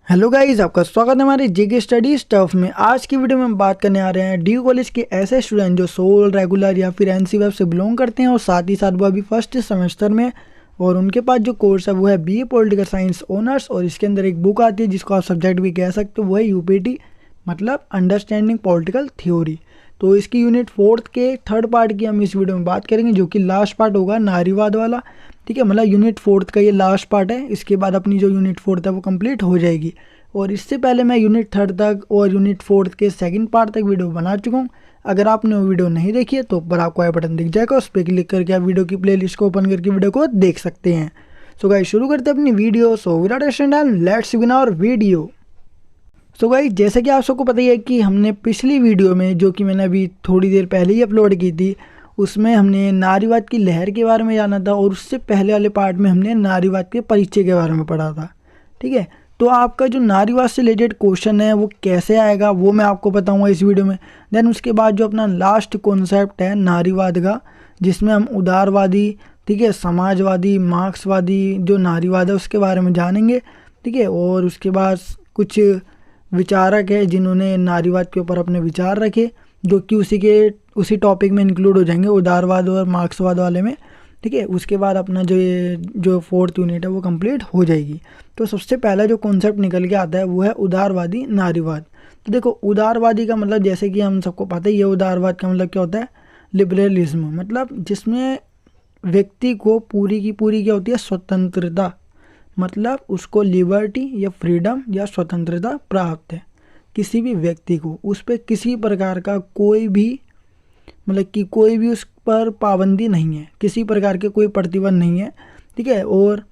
Hello guys, आपका स्वागत है हमारे जेके स्टडी स्टफ में। आज की वीडियो में हम बात करने आ रहे हैं डी कॉलेज के ऐसे स्टूडेंट जो सोल रेगुलर या फिर एनसी वेब से बिलोंग करते हैं और साथ ही साथ वो अभी फर्स्ट सेमेस्टर में और उनके पास जो कोर्स है वो है बीए पॉलिटिकल साइंस ऑनर्स। और इसके अंदर एक बुक आती है जिसको आप सब्जेक्ट भी कह सकते हो, वो है यूपीटी मतलब अंडरस्टैंडिंग पॉलिटिकल थ्योरी। तो इसकी यूनिट 4 के थर्ड पार्ट की हम इस वीडियो में बात करेंगे, जो कि लास्ट पार्ट होगा नारीवाद वाला। ठीक है, मतलब यूनिट 4 का ये लास्ट पार्ट है। इसके बाद अपनी जो यूनिट 4 है वो कंप्लीट हो जाएगी। और इससे पहले मैं यूनिट 3 तक और यूनिट 4 के सेकंड पार्ट तक वीडियो बना चुका हूँ। अगर आपने वो वीडियो नहीं देखी है तो ऊपर आपको आई बटन दिख जाएगा, उस पर क्लिक करके आप वीडियो की प्लेलिस्ट को ओपन करके वीडियो को देख सकते हैं। सो गाइस, शुरू करते हैं अपनी video. So without wasting time let's begin our video. So guys, जैसे कि आप सबको पता ही है कि हमने पिछली वीडियो में, जो कि मैंने अभी थोड़ी देर पहले ही अपलोड की थी, उसमें हमने नारीवाद की लहर के बारे में जाना था और उससे पहले वाले पार्ट में हमने नारीवाद के परिचय के बारे में पढ़ा था। ठीक है, तो आपका जो नारीवाद से रिलेटेड क्वेश्चन है वो कैसे आएगा वो मैं आपको बताऊंगा इस वीडियो में। देन उसके बाद जो अपना लास्ट कॉन्सेप्ट है नारीवाद का, जिसमें हम उदारवादी, ठीक है, समाजवादी, मार्क्सवादी जो नारीवाद है उसके बारे में जानेंगे। ठीक है, और उसके बाद कुछ विचारक है जिन्होंने नारीवाद के ऊपर अपने विचार रखे, जो कि उसी टॉपिक में इंक्लूड हो जाएंगे, उदारवाद और मार्क्सवाद वाले में। ठीक है, उसके बाद अपना जो 4th यूनिट है वो कंप्लीट हो जाएगी। तो सबसे पहला जो कॉन्सेप्ट निकल के आता है वो है उदारवादी नारीवाद। तो देखो, उदारवादी का मतलब जैसे कि हम सबको पता ही है, उदारवाद का मतलब क्या होता है, लिबरलिज्म, मतलब जिसमें व्यक्ति को पूरी की पूरी क्या होती है, स्वतंत्रता, मतलब उसको लिबर्टी या फ्रीडम या स्वतंत्रता प्राप्त है। किसी भी व्यक्ति को उस पर किसी प्रकार का कोई भी, मतलब कि कोई भी उस पर पाबंदी नहीं है, किसी प्रकार के कोई प्रतिबंध नहीं है। ठीक है, और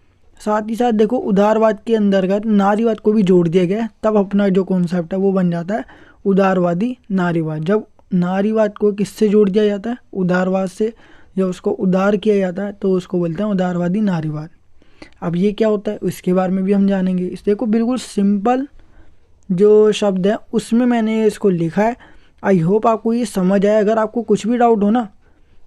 साथ ही साथ देखो, उदारवाद के अंतर्गत नारीवाद को भी जोड़ दिया गया है, तब अपना जो कॉन्सेप्ट है वो बन जाता है उदारवादी नारीवाद। जब नारीवाद को किससे जोड़ दिया जाता है, उदारवाद से, जब उसको उदार किया जाता है तो उसको बोलते हैं उदारवादी नारीवाद। अब ये क्या होता है इसके बारे में भी हम जानेंगे। इस देखो, बिल्कुल सिंपल जो शब्द है उसमें मैंने इसको लिखा है। आई होप आपको ये समझ आए। अगर आपको कुछ भी डाउट हो ना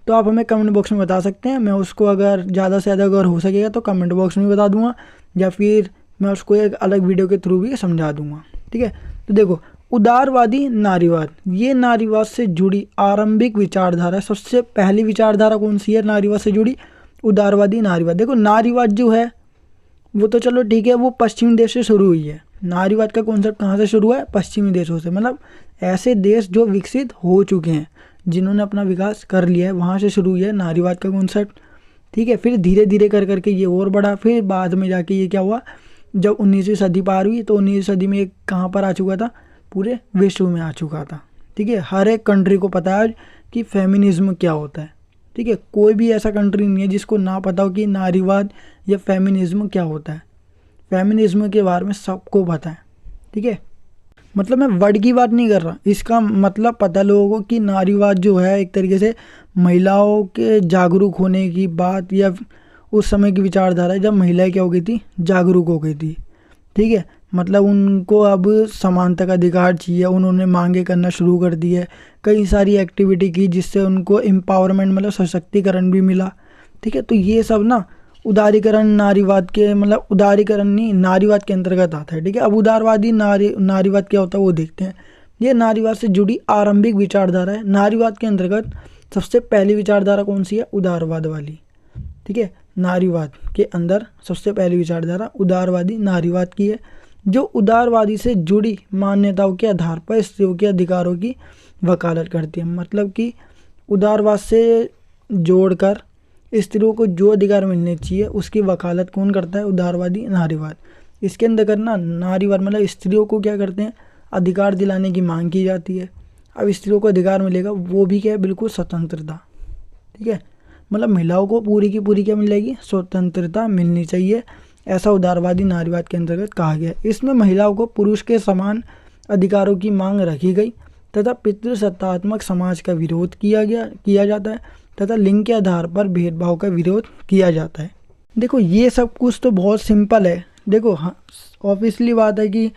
तो आप हमें कमेंट बॉक्स में बता सकते हैं। मैं उसको अगर ज़्यादा से ज़्यादा अगर हो सकेगा तो कमेंट बॉक्स में बता दूंगा, या फिर मैं उसको एक अलग वीडियो के थ्रू भी समझा दूंगा। ठीक है, तो देखो, उदारवादी नारीवाद, ये नारीवाद से जुड़ी आरंभिक विचारधारा। सबसे पहली विचारधारा कौन सी है नारीवाद से जुड़ी, उदारवादी नारीवाद। देखो, नारीवाद जो है वो तो चलो ठीक है, वो पश्चिमी देश से शुरू हुई है। नारीवाद का कॉन्सेप्ट कहाँ से शुरू है, पश्चिमी देशों से, मतलब ऐसे देश जो विकसित हो चुके हैं, जिन्होंने अपना विकास कर लिया है, वहाँ से शुरू हुई है नारीवाद का कॉन्सेप्ट। ठीक है, फिर धीरे धीरे कर करके ये और बढ़ा। फिर बाद में जाके ये क्या हुआ, जब 19वीं सदी पार हुई तो 19वीं सदी में ये कहाँ पर आ चुका था, पूरे विश्व में आ चुका था। ठीक है, हर एक कंट्री को पता है कि फेमिनिज्म क्या होता है। ठीक है, कोई भी ऐसा कंट्री नहीं है जिसको ना पता हो कि नारीवाद या फेमिनिज्म क्या होता है। फेमिनिज्म के बारे में सबको पता है। ठीक है, मतलब मैं वर्ड की बात नहीं कर रहा, इसका मतलब पता लोगों को कि नारीवाद जो है एक तरीके से महिलाओं के जागरूक होने की बात, या उस समय की विचारधारा है जब महिलाएं क्या हो गई थी, जागरूक हो गई थी। ठीक है, मतलब उनको अब समानता का अधिकार चाहिए, उन्होंने मांगे करना शुरू कर दी है, कई सारी एक्टिविटी की जिससे उनको एम्पावरमेंट मतलब सशक्तिकरण भी मिला। ठीक है, तो ये सब ना उदारीकरण नारीवाद के, मतलब उदारीकरण नहीं, नारीवाद के अंतर्गत आता है। ठीक है, अब उदारवादी नारीवाद क्या होता है वो देखते हैं। ये नारीवाद से जुड़ी आरंभिक विचारधारा है। नारीवाद के अंतर्गत सबसे पहली विचारधारा कौन सी है, उदारवाद वाली। ठीक है, नारीवाद के अंदर सबसे पहली विचारधारा उदारवादी नारीवाद की है, जो उदारवादी से जुड़ी मान्यताओं के आधार पर स्त्रियों के अधिकारों की वकालत करती है। मतलब कि उदारवाद से जोड़कर स्त्रियों को जो अधिकार मिलने चाहिए उसकी वकालत कौन करता है, उदारवादी नारीवाद। इसके अंदर करना नारीवाद मतलब स्त्रियों को क्या करते हैं, अधिकार दिलाने की मांग की जाती है। अब स्त्रियों को अधिकार मिलेगा, वो भी क्या है, बिल्कुल स्वतंत्रता। ठीक है, मतलब महिलाओं को पूरी की पूरी क्या मिल जाएगी, स्वतंत्रता मिलनी चाहिए। ऐसा उदारवादी नारीवाद के अंतर्गत कहा गया। इसमें महिलाओं को पुरुष के समान अधिकारों की मांग रखी गई तथा पितृसत्तात्मक समाज का विरोध किया जाता है तथा लिंग के आधार पर भेदभाव का विरोध किया जाता है। देखो, ये सब कुछ तो बहुत सिंपल है। देखो, हाँ, ऑब्वियसली बात है कि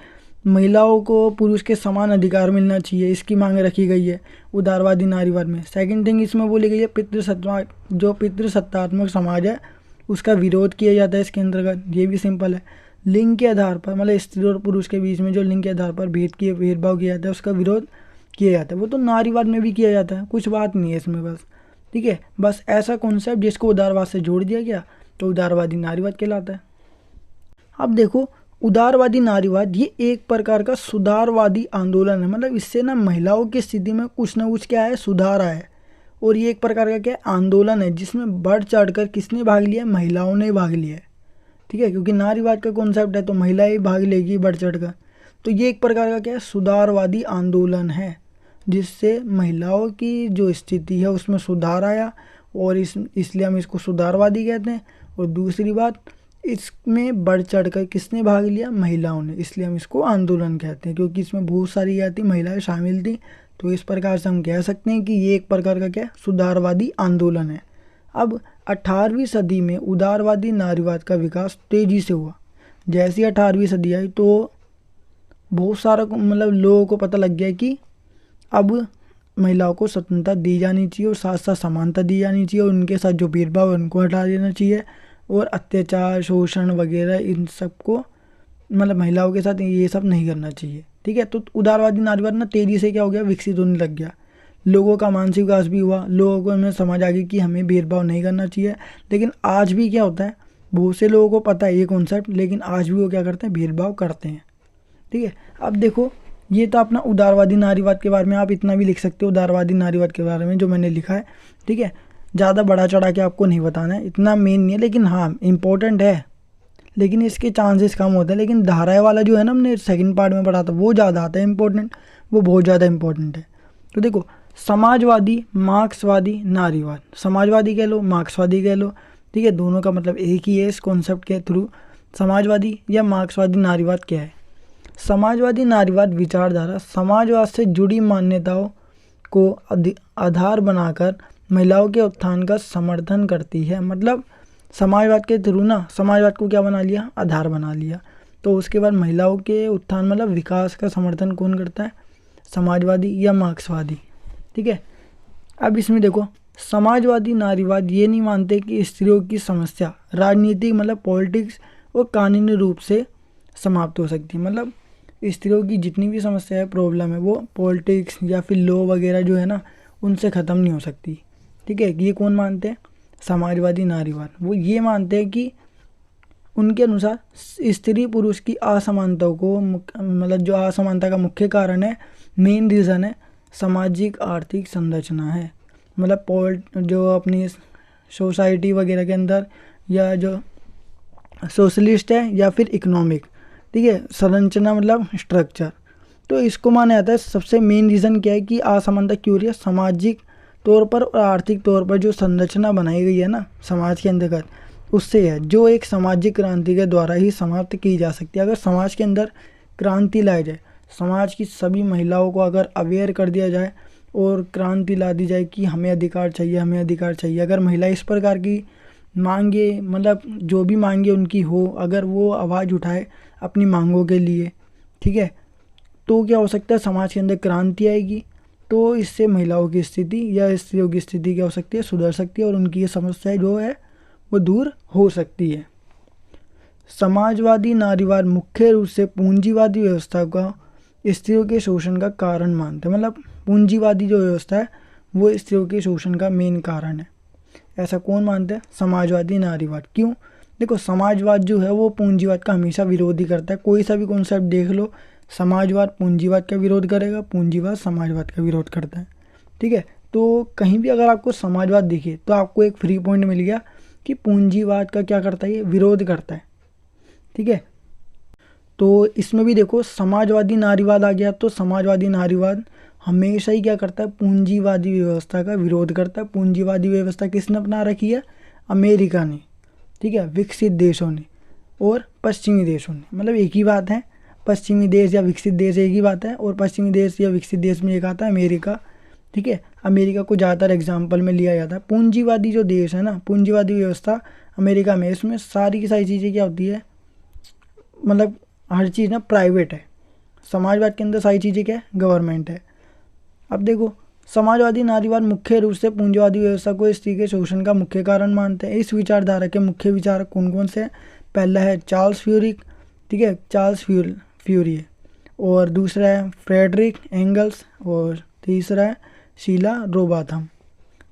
महिलाओं को पुरुष के समान अधिकार मिलना चाहिए, इसकी मांग रखी गई है उदारवादी नारीवाद में। सेकंड थिंग इसमें बोली गई है पितृसत्तात्मक समाज है उसका विरोध किया जाता है इसके अंतर्गत, ये भी सिंपल है। लिंग के आधार पर, मतलब स्त्री और पुरुष के बीच में जो लिंग के आधार पर भेदभाव किया जाता है उसका विरोध किया जाता है। वो तो नारीवाद में भी किया जाता है, कुछ बात नहीं है इसमें बस, ठीक है। बस ऐसा कॉन्सेप्ट जिसको उदारवाद से जोड़ दिया गया तो उदारवादी नारीवाद कहलाता है। अब देखो, उदारवादी नारीवाद ये एक प्रकार का सुधारवादी आंदोलन है, मतलब इससे ना महिलाओं की स्थिति में कुछ ना कुछ क्या है, सुधार आया है। और ये एक प्रकार का क्या है, आंदोलन है जिसमें बढ़ चढ़ कर किसने भाग लिया, महिलाओं ने भाग लिया है, ठीक है। क्योंकि नारीवाद का कॉन्सेप्ट है तो महिलाएं भाग लेगी बढ़ चढ़ कर। तो ये एक प्रकार का क्या है, सुधारवादी आंदोलन है जिससे महिलाओं की जो स्थिति है उसमें सुधार आया, और इसलिए हम इसको सुधारवादी कहते हैं। और दूसरी बात, इसमें बढ़ चढ़ कर किसने भाग लिया, महिलाओं ने, इसलिए हम इसको आंदोलन कहते हैं, क्योंकि इसमें बहुत सारी क्या थी, महिलाएं शामिल थी। तो इस प्रकार से हम कह सकते हैं कि ये एक प्रकार का क्या, सुधारवादी आंदोलन है। अब 18वीं सदी में उदारवादी नारीवाद का विकास तेजी से हुआ। जैसी 18वीं सदी आई तो बहुत सारा मतलब लोगों को पता लग गया कि अब महिलाओं को स्वतंत्रता दी जानी चाहिए और साथ साथ समानता दी जानी चाहिए, और उनके साथ जो भेदभाव है उनको हटा देना चाहिए, और अत्याचार शोषण वगैरह इन सब को मतलब महिलाओं के साथ ये सब नहीं करना चाहिए, ठीक है। तो उदारवादी नारीवाद ना तेज़ी से क्या हो गया, विकसित होने लग गया। लोगों का मानसिक विकास भी हुआ, लोगों को में समझ आ गई कि हमें भेदभाव नहीं करना चाहिए। लेकिन आज भी क्या होता है, बहुत से लोगों को पता है ये कॉन्सेप्ट, लेकिन आज भी वो क्या करते हैं, भेदभाव करते हैं, ठीक है। अब देखो, ये तो अपना उदारवादी नारीवाद के बारे में, आप इतना भी लिख सकते हो उदारवादी नारीवाद के बारे में जो मैंने लिखा है, ठीक है। ज़्यादा बढ़ा चढ़ा के आपको नहीं बताना है, इतना मेन नहीं है, लेकिन हाँ इम्पोर्टेंट है, लेकिन इसके चांसेस कम होते हैं। लेकिन धाराएं वाला जो है ना, हमने सेकंड पार्ट में पढ़ा था, वो ज़्यादा आता है इम्पोर्टेंट, वो बहुत ज़्यादा इम्पोर्टेंट है। तो देखो, समाजवादी मार्क्सवादी नारीवाद, समाजवादी कह लो मार्क्सवादी कह लो, ठीक है, दोनों का मतलब एक ही है इस कॉन्सेप्ट के थ्रू। समाजवादी या मार्क्सवादी नारीवाद क्या है, समाजवादी नारीवाद विचारधारा समाजवाद से जुड़ी मान्यताओं को आधार बनाकर महिलाओं के उत्थान का समर्थन करती है। मतलब समाजवाद के थ्रू ना, समाजवाद को क्या बना लिया, आधार बना लिया। तो उसके बाद महिलाओं के उत्थान मतलब विकास का समर्थन कौन करता है, समाजवादी या मार्क्सवादी, ठीक है। अब इसमें देखो, समाजवादी नारीवाद ये नहीं मानते कि स्त्रियों की समस्या राजनीतिक मतलब पॉलिटिक्स और कानूनी रूप से समाप्त हो सकती है। मतलब स्त्रियों की जितनी भी समस्या है, प्रॉब्लम है, वो पॉलिटिक्स या फिर लॉ वगैरह जो है ना उनसे ख़त्म नहीं हो सकती, ठीक है। ये कौन मानते हैं, समाजवादी नारीवाद। वो ये मानते हैं कि उनके अनुसार स्त्री पुरुष की असमानताओं को मतलब जो असमानता का मुख्य कारण है, मेन रीज़न है सामाजिक आर्थिक संरचना है। मतलब जो अपनी सोसाइटी वगैरह के अंदर या जो सोशलिस्ट है या फिर इकोनॉमिक, ठीक है, संरचना मतलब स्ट्रक्चर। तो इसको माना जाता है सबसे मेन रीज़न क्या है कि असमानता क्यों हो रही है, सामाजिक तौर पर और आर्थिक तौर पर जो संरचना बनाई गई है ना समाज के अंतर्गत, उससे है, जो एक सामाजिक क्रांति के द्वारा ही समाप्त की जा सकती है। अगर समाज के अंदर क्रांति लाई जाए, समाज की सभी महिलाओं को अगर अवेयर कर दिया जाए और क्रांति ला दी जाए कि हमें अधिकार चाहिए, हमें अधिकार चाहिए, अगर महिला इस प्रकार की मांगे मतलब जो भी मांगे उनकी हो, अगर वो आवाज़ उठाए अपनी मांगों के लिए, ठीक है, तो क्या हो सकता है, समाज के अंदर क्रांति आएगी। तो इससे महिलाओं की स्थिति या स्त्रियों की स्थिति क्या हो सकती है, सुधर सकती है, और उनकी ये समस्याएं जो है वो दूर हो सकती है। समाजवादी नारीवाद मुख्य रूप से पूंजीवादी व्यवस्था का स्त्रियों के शोषण का कारण मानते हैं। मतलब पूंजीवादी जो व्यवस्था है वो स्त्रियों के शोषण का मेन कारण है, ऐसा कौन मानता है, समाजवादी नारीवाद। क्यों, देखो समाजवाद जो है वो पूंजीवाद का हमेशा विरोध ही करता है। कोई सा भी कॉन्सेप्ट देख लो, समाजवाद पूंजीवाद का विरोध करेगा, पूंजीवाद समाजवाद का विरोध करता है, ठीक है। तो कहीं भी अगर आपको समाजवाद दिखे तो आपको एक फ्री पॉइंट मिल गया कि पूंजीवाद का क्या करता है, ये विरोध करता है, ठीक है। तो इसमें भी देखो समाजवादी नारीवाद आ गया, तो समाजवादी नारीवाद हमेशा ही क्या करता है, पूंजीवादी व्यवस्था का विरोध करता है। पूंजीवादी व्यवस्था किसने अपना रखी है, अमेरिका ने, ठीक है, विकसित देशों ने और पश्चिमी देशों ने। मतलब एक ही बात है, पश्चिमी देश या विकसित देश एक ही बात है, और पश्चिमी देश या विकसित देश में एक आता है अमेरिका, ठीक है। अमेरिका को ज़्यादातर एग्जाम्पल में लिया जाता है। पूंजीवादी जो देश है ना, पूंजीवादी व्यवस्था अमेरिका में, इसमें सारी की सारी चीज़ें क्या होती है, मतलब हर चीज़ ना प्राइवेट है। समाजवाद के अंदर सारी चीज़ें क्या है, गवर्नमेंट है। अब देखो, समाजवादी नारीवाद मुख्य रूप से पूंजीवादी व्यवस्था को स्त्री के शोषण का मुख्य कारण मानते हैं। इस विचारधारा के मुख्य विचारक कौन कौन से हैं, पहला है चार्ल्स फ्यूरिक, ठीक है, चार्ल्स फ्यूरियर, और दूसरा है फ्रेडरिक एंगल्स, और तीसरा है शीला रोबाथम।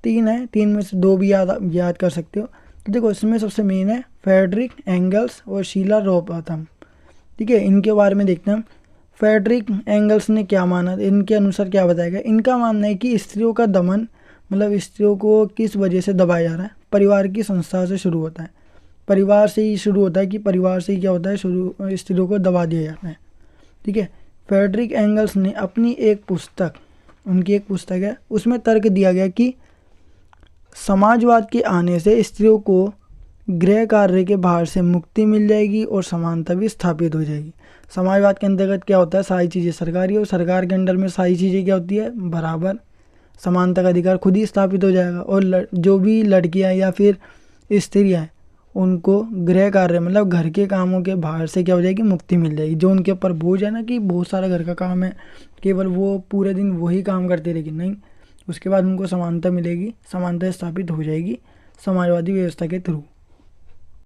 3 है, 3 में से 2 भी याद कर सकते हो। तो देखो इसमें सबसे मेन है फ्रेडरिक एंगल्स और शीला रोबाथम। ठीक है, इनके बारे में देखते हैं हम। फ्रेडरिक एंगल्स ने क्या माना, इनके अनुसार क्या बताया गया। इनका मानना है कि स्त्रियों का दमन, मतलब स्त्रियों को किस वजह से दबाया जा रहा है, परिवार की संस्था से शुरू होता है। परिवार से ही शुरू होता है कि परिवार से ही क्या होता है, शुरू स्त्रियों को दबा दिया जाता है। ठीक है, फ्रेडरिक एंगल्स ने अपनी एक पुस्तक, उनकी एक पुस्तक है, उसमें तर्क दिया गया कि समाजवाद के आने से स्त्रियों को गृह कार्य के भार से मुक्ति मिल जाएगी और समानता भी स्थापित हो जाएगी। समाजवाद के अंतर्गत क्या होता है, सारी चीज़ें सरकारी, और सरकार के अंडर में सारी चीज़ें क्या होती है, बराबर, समानता का अधिकार खुद ही स्थापित हो जाएगा। और जो भी लड़कियां या फिर स्त्रियां हैं उनको गृह कार्य मतलब घर के कामों के भार से क्या हो जाएगी, मुक्ति मिल जाएगी। जो उनके ऊपर बोझ है ना कि बहुत सारा घर का काम है, केवल वो पूरे दिन वही काम करते रहेगी, नहीं, उसके बाद उनको समानता मिलेगी, समानता स्थापित हो जाएगी समाजवादी व्यवस्था के थ्रू।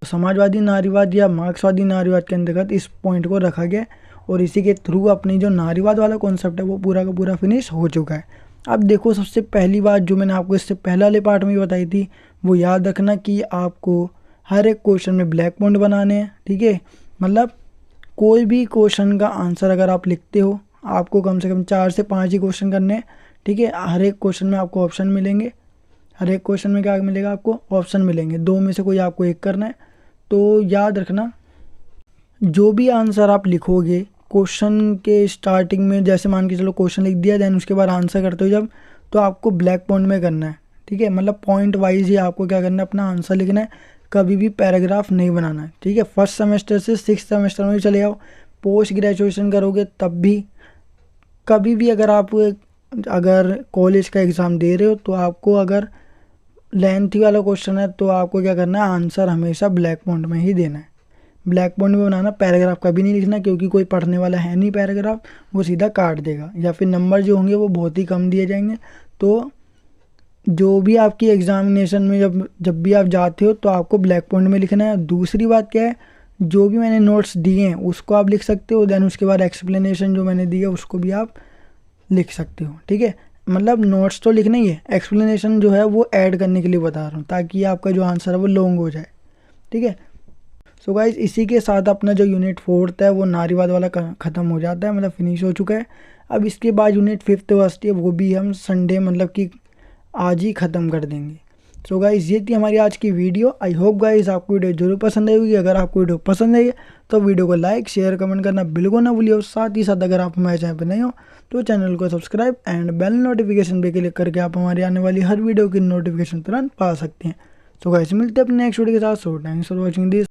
समाजवादी नारीवाद या मार्क्सवादी नारीवाद के अंतर्गत इस पॉइंट को रखा गया और इसी के थ्रू अपनी जो नारीवाद वाला कॉन्सेप्ट है वो पूरा का पूरा फिनिश हो चुका है। अब देखो सबसे पहली बात जो मैंने आपको इससे पहले वाले पार्ट में बताई थी, वो याद रखना कि आपको हर एक क्वेश्चन में ब्लैक पॉइंट बनाने हैं। ठीक है, मतलब कोई भी क्वेश्चन का आंसर अगर आप लिखते हो, आपको कम से कम 4 से 5 ही क्वेश्चन करने हैं। ठीक है, हर एक क्वेश्चन में आपको ऑप्शन मिलेंगे, हर एक क्वेश्चन में क्या मिलेगा, आपको ऑप्शन मिलेंगे, 2 में से कोई आपको एक करना है। तो याद रखना, जो भी आंसर आप लिखोगे क्वेश्चन के स्टार्टिंग में, जैसे मान के चलो क्वेश्चन लिख दिया, देन उसके बाद आंसर करते हो जब, तो आपको ब्लैक पॉइंट में करना है। ठीक है, मतलब पॉइंट वाइज ही आपको क्या करना है, अपना आंसर लिखना है, कभी भी पैराग्राफ नहीं बनाना है। ठीक है, फर्स्ट सेमेस्टर से 6th सेमेस्टर में भी चले जाओ, पोस्ट ग्रेजुएशन करोगे तब भी, कभी भी अगर कॉलेज का एग्ज़ाम दे रहे हो तो आपको अगर लेंथी वाला क्वेश्चन है तो आपको क्या करना है, आंसर हमेशा ब्लैक पॉइंट में ही देना है, ब्लैक पॉइंट में बनाना, पैराग्राफ कभी नहीं लिखना, क्योंकि कोई पढ़ने वाला है नहीं पैराग्राफ, वो सीधा काट देगा या फिर नंबर जो होंगे वो बहुत ही कम दिए जाएंगे। तो जो भी आपकी एग्जामिनेशन में जब भी आप जाते हो तो आपको ब्लैक पॉइंट में लिखना है। दूसरी बात क्या है, जो भी मैंने नोट्स दिए हैं उसको आप लिख सकते हो, देन उसके बाद एक्सप्लेनेशन जो मैंने दी है उसको भी आप लिख सकते हो। ठीक है, मतलब नोट्स तो लिखना ही है, एक्सप्लेनेशन जो है वो ऐड करने के लिए बता रहा हूँ ताकि आपका जो आंसर है वो लॉन्ग हो जाए। ठीक है, सो गाइज इसी के साथ अपना जो यूनिट 4th है वो नारीवाद वाला ख़त्म हो जाता है, मतलब फिनिश हो चुका है। अब इसके बाद यूनिट 5th फर्स्ट है, वो भी हम संडे मतलब कि आज ही ख़त्म कर देंगे। सो गाइज ये थी हमारी आज की वीडियो। आई होप गाइज आपको वीडियो जरूर पसंद आई होगी। अगर आपको वीडियो पसंद आई तो वीडियो को लाइक शेयर कमेंट करना बिल्कुल ना भूलिए, और साथ ही साथ अगर आप हमारे चैनल पर नए हो तो चैनल को सब्सक्राइब एंड बेल नोटिफिकेशन पे क्लिक करके आप हमारी आने वाली हर वीडियो की नोटिफिकेशन तुरंत पा सकते हैं। सो गाइज मिलते हैं अपने नेक्स्ट वीडियो के साथ। So thanks for watching this.